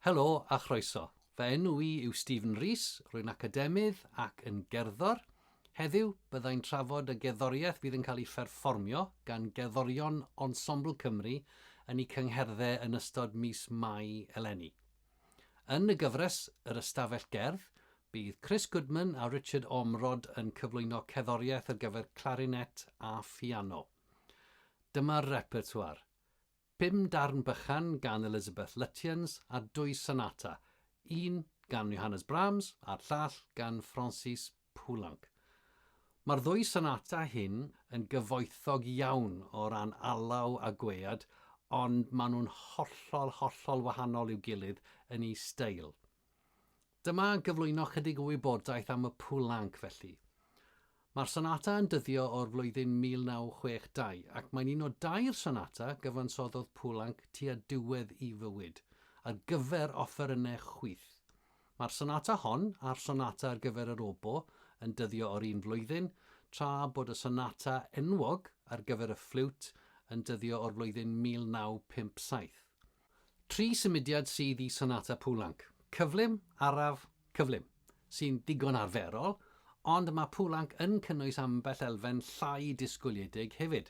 Helo a chroeso. Fy enw I yw Stephen Rees, rwy'n academydd ac yn gerddor. Heddiw, byddai'n trafod y gerddoriaeth bydd yn cael ei pherfformio gan gerddorion Ensemble Cymru yn eu cyngherddau yn ystod mis Mai eleni. Yn y gyfres yr Ystafell Gerdd, bydd Chris Goodman a Richard Ormrod yn cyflwyno cerddoriaeth ar gyfer clarinet a piano. Dyma'r repertoire. 5 darn bychan gan Elizabeth Lutyens a 2 sonata, un gan Johannes Brahms a'r llall gan Francis Poulenc. Mae'r 2 sonata hyn yn gyfoethog iawn o ran alaw a gwead, ond maen nhw'n hollol wahanol i'w gilydd yn ei steil. Dyma gyflwyno chydig o wybodaeth am y Poulenc felly. Mae'r sonata yn dyddio o'r flwyddyn 1962 ac mae'n un o 2 sonata gyfansoddodd Poulenc tua diwedd ei fywyd, ar gyfer offerynnau chwith. Mae'r sonata hon a'r sonata ar gyfer yr obo yn dyddio o'r un flwyddyn, tra bod y sonata enwog ar gyfer y fflwt yn dyddio o'r flwyddyn 1957. 3 symudiad sydd i sonata Poulenc. Cyflym, araf, cyflym, sy'n digon arferol, ond mae Poulenc yn cynnwys ambell elfen llai disgwyliedig hefyd.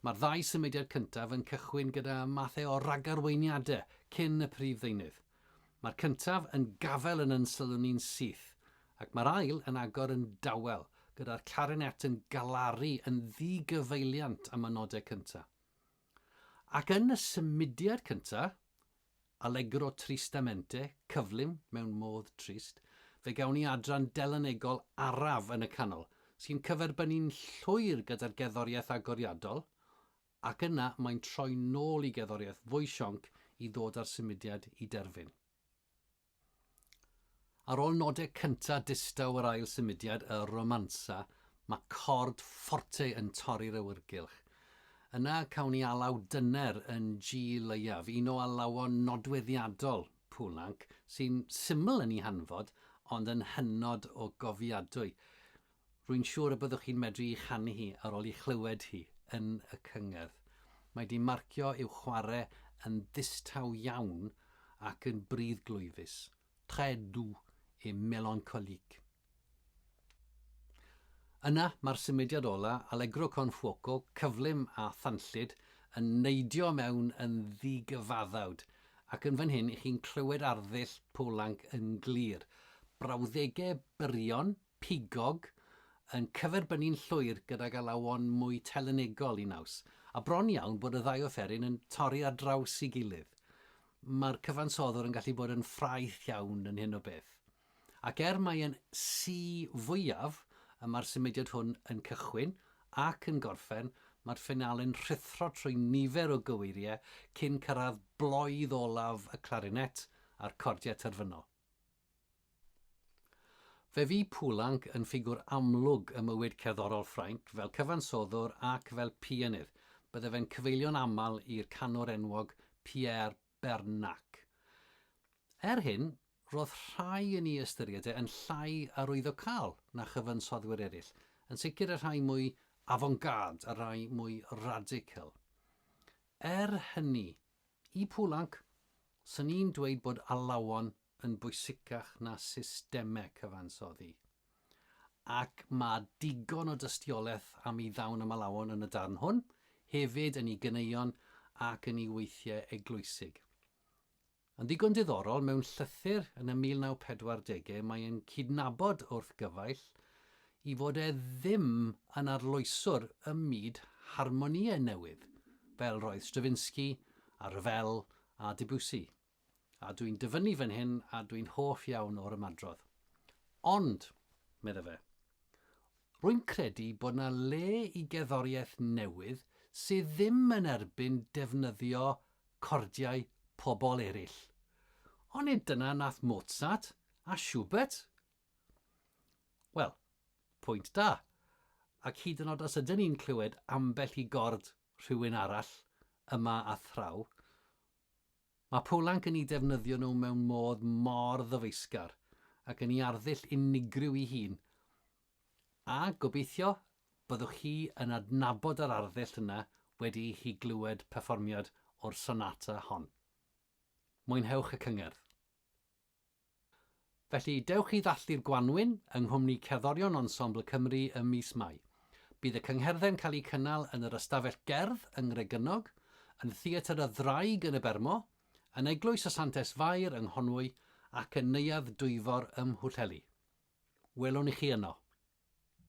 Mae'r 2 symudiad cyntaf yn cychwyn gyda mathau o ragarweiniadau cyn y prif ddeunydd. Mae'r cyntaf yn gafel yn ysylwni'n syth, ac mae'r ail yn agor yn dawel, gyda'r clarinet yn galaru yn ddigyfeiliant am y nodau cyntaf. Ac yn y symudiad cyntaf, Allegro Tristamente, cyflym mewn modd trist, fe gawn ni adran delanegol araf yn y canol, sy'n cyferbynnu'n llwyr gyda'r gerddoriaeth agoriadol, ac yna mae'n troi nôl i gerddoriaeth fwy sionc i ddod â'r symudiad i derfyn. Ar ôl nodau cyntaf distaw yr ail symudiad, y romansa, mae cord fforte yn torri'r awyrgylch. Yna cawn ni alaw dyner yn G leiaf, un o alawon nodweddiadol Poulenc, sy'n syml yn ei hanfod, ond yn hynod o gofiadwy. Rwy'n siŵr y byddwch chi'n medru ei chanu hi ar ôl ei chlywed hi yn y cyngerdd. Mae di marcio i'w chwarae yn ddistaw iawn ac yn brydd glwyfus. Très doux et mélancolique. Yna mae'r symudiad ola, Allegro con fuoco, cyflym a thanllyd, yn neidio mewn yn ddigyfaddawd, ac yn fan hyn i chi'n clywed arddull Poulenc yn glir. Brawddegau byrion, pigog, yn cyferbynnu'n llwyr gydag alawon mwy telenegol i naws, a bron iawn bod y 2 offeryn yn torri ar draws i gilydd. Mae'r cyfansoddwr yn gallu bod yn ffraith iawn yn hyn o beth. Ac mae yn fwyaf, mae'r symudiad hwn yn cychwyn ac yn gorffen, mae'r ffinale'n rhithro trwy nifer o gyweiriau cyn cyrraedd blwydd olaf y clarinet a'r cordiau terfynol. Fe fu Poulenc yn ffigwr amlwg y mywyd cerddorol Ffrainc fel cyfansoddwr ac fel pianydd. Bydde fe'n cyfeilio'n aml i'r canwr enwog Pierre Bernac. Hyn, roedd rhai yn ei ystyriedau yn llai arwyddocaol na chyfansoddwyr eraill, yn sicr y rhai mwy avant-garde a rhai mwy radical. Hynny, i Poulenc, sy'n ni'n dweud bod alawon yn bwysicach na systemau cyfansoddi. Ac mae digon o dystiolaeth am ei ddawn am alawon yn y darn hwn, hefyd yn ei ganeuon ac yn ei weithiau eglwysig. Yn ddigon diddorol, mewn llythyr yn y 1940au, mae'n cydnabod wrth gyfaill i fod ddim yn arloeswr y myd harmoniau newydd, fel roedd Stravinsky, a Ravel a Debussy. A dwi'n dyfynnu fan hyn a dwi'n hoff iawn o'r ymadrodd. Ond, medda fe, rwy'n credu bod yna le i gerddoriaeth newydd sydd ddim yn erbyn defnyddio cordiau pobl eraill. Ond nid dyna nath Mozart a Schubert? Wel, pwynt da. Ac hyd yn oed os ydyn ni'n clywed ambell i gord rhywun arall yma a thraw, mae Poulenc yn ei defnyddio nhw mewn modd mor ddyfeisgar ac yn ei arddull unigryw ei hun. A gobeithio byddwch chi yn adnabod yr arddull yna wedi i chi glywed perfformiad o'r sonata hon. Mwynhewch y cyngerdd. Felly, dewch i ddallu'r Gwanwyn yng nghwmni cerddorion Ensembl Cymru ym mis Mai. Bydd y cyngherddau'n cael eu cynnal yn yr Ystafell Gerdd yng Nghregynog, yn Theatr y Ddraig yn y Bermo, yn Eglwys y Santes Fair yng Nghonwy ac yn Neuadd Dwyfor ym Mhwllheli. Welwn i chi yno.